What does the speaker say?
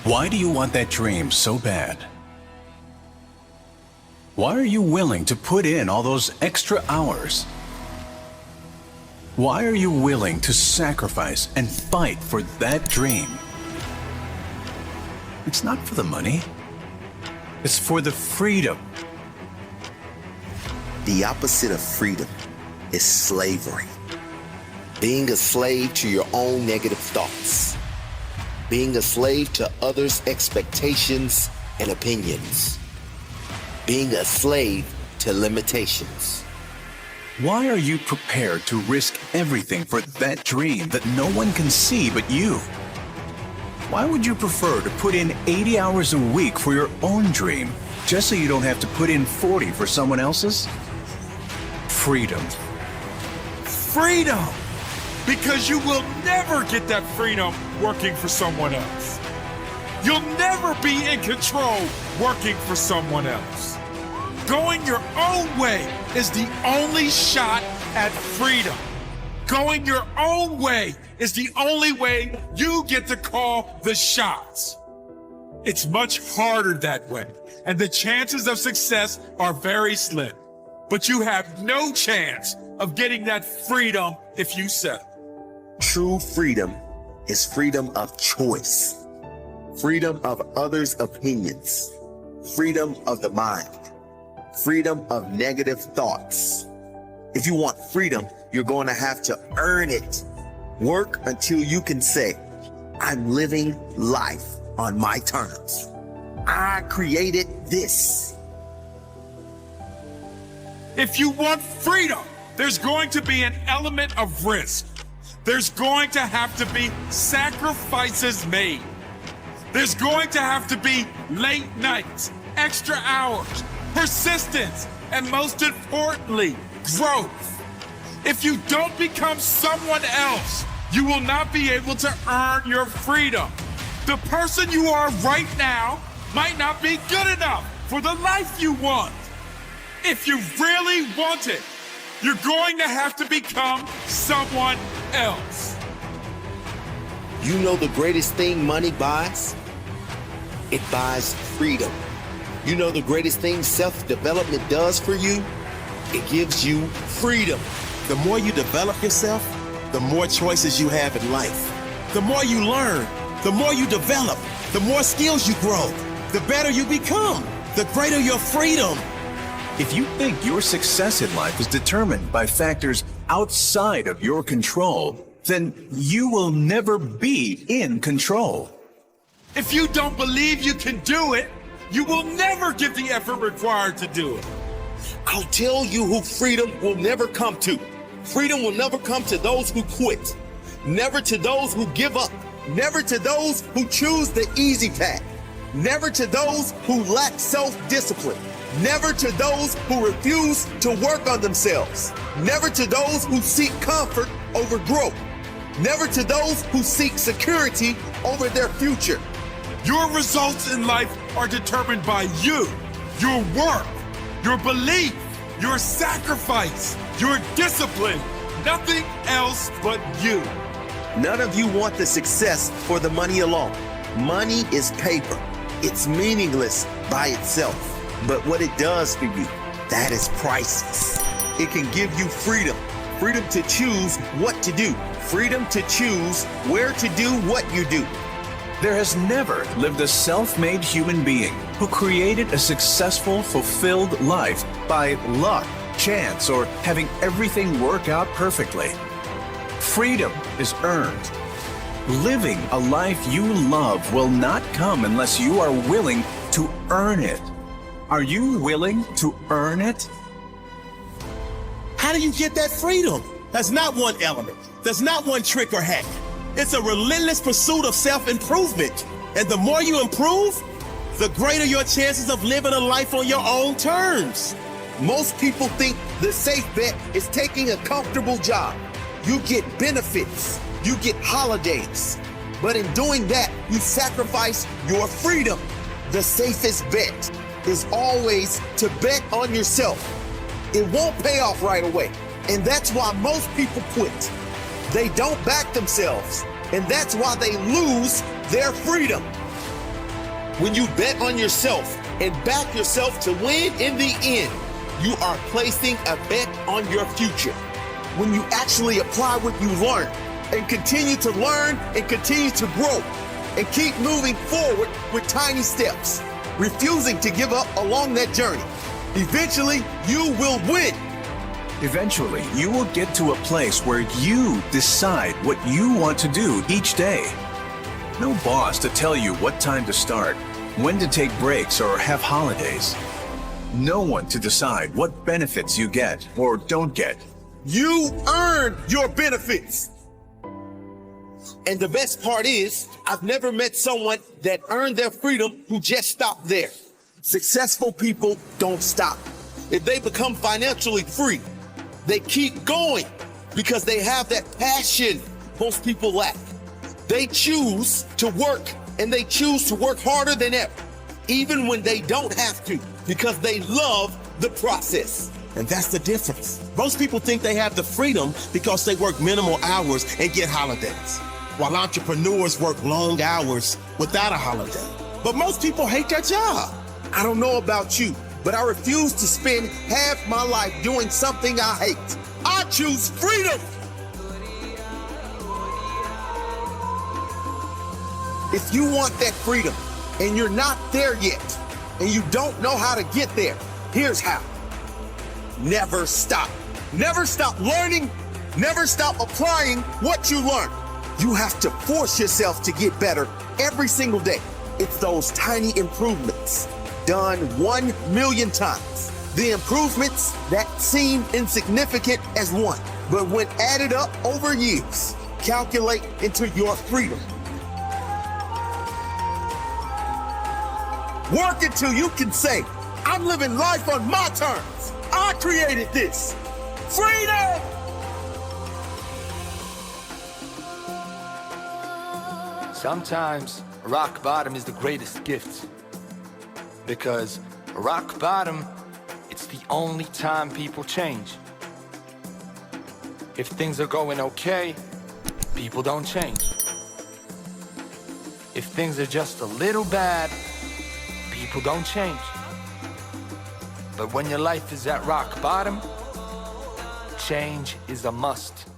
Why do you want that dream so bad? Why are you willing to put in all those extra hours? Why are you willing to sacrifice and fight for that dream? It's not for the money. It's for the freedom. The opposite of freedom is slavery. Being a slave to your own negative thoughts. Being a slave to others' expectations and opinions. Being a slave to limitations. Why are you prepared to risk everything for that dream that no one can see but you? Why would you prefer to put in 80 hours a week for your own dream just so you don't have to put in 40 for someone else's? Freedom. Freedom! Because you will never get that freedom working for someone else. You'll never be in control working for someone else. Going your own way is the only shot at freedom. Going your own way is the only way you get to call the shots. It's much harder that way, and the chances of success are very slim. But you have no chance of getting that freedom if you settle. True freedom is freedom of choice. Freedom of others' opinions. Freedom of the mind. Freedom of negative thoughts. If you want freedom, you're going to have to earn it. Work until you can say, I'm living life on my terms. I created this. If you want freedom, there's going to be an element of risk. There's going to have to be sacrifices made. There's going to have to be late nights, extra hours, persistence, and most importantly, growth. If you don't become someone else, you will not be able to earn your freedom. The person you are right now might not be good enough for the life you want. If you really want it, you're going to have to become someone else. You know the greatest thing money buys? It buys freedom. You know the greatest thing self-development does for you? It gives you freedom. The more you develop yourself, the more choices you have in life. The more you learn, the more you develop, the more skills you grow, the better you become, the greater your freedom. If you think your success in life is determined by factors outside of your control, then you will never be in control. If you don't believe you can do it, you will never give the effort required to do it. I'll tell you who freedom will never come to. Freedom will never come to those who quit. Never to those who give up. Never to those who choose the easy path. Never to those who lack self-discipline. Never to those who refuse to work on themselves. Never to those who seek comfort over growth. Never to those who seek security over their future. Your results in life are determined by you, your work, your belief, your sacrifice, your discipline, nothing else but you. None of you want the success for the money alone. Money is paper. It's meaningless by itself. But what it does for you, that is priceless. It can give you freedom. Freedom to choose what to do. Freedom to choose where to do what you do. There has never lived a self-made human being who created a successful, fulfilled life by luck, chance, or having everything work out perfectly. Freedom is earned. Living a life you love will not come unless you are willing to earn it. Are you willing to earn it? How do you get that freedom? That's not one element. That's not one trick or hack. It's a relentless pursuit of self-improvement. And the more you improve, the greater your chances of living a life on your own terms. Most people think the safe bet is taking a comfortable job. You get benefits, you get holidays. But in doing that, you sacrifice your freedom. The safest bet is always to bet on yourself. It won't pay off right away. And that's why most people quit. They don't back themselves. And that's why they lose their freedom. When you bet on yourself and back yourself to win in the end, you are placing a bet on your future. When you actually apply what you learn and continue to learn and continue to grow and keep moving forward with tiny steps, refusing to give up along that journey, eventually you will win. Eventually, you will get to a place where you decide what you want to do each day. No boss to tell you what time to start, when to take breaks or have holidays. No one to decide what benefits you get or don't get. You earn your benefits. And the best part is, I've never met someone that earned their freedom who just stopped there. Successful people don't stop. If they become financially free, they keep going because they have that passion most people lack. They choose to work, and they choose to work harder than ever, even when they don't have to, because they love the process. And that's the difference. Most people think they have the freedom because they work minimal hours and get holidays, while entrepreneurs work long hours without a holiday. But most people hate their job. I don't know about you, but I refuse to spend half my life doing something I hate. I choose freedom. If you want that freedom and you're not there yet, and you don't know how to get there, here's how. Never stop. Never stop learning. Never stop applying what you learn. You have to force yourself to get better every single day. It's those tiny improvements done 1 million times. The improvements that seem insignificant as one, but when added up over years, calculate into your freedom. Work until you can say, I'm living life on my terms. I created this. Freedom! Sometimes rock bottom is the greatest gift, because rock bottom, it's the only time people change. If things are going okay, people don't change. If things are just a little bad, people don't change. But when your life is at rock bottom, change is a must.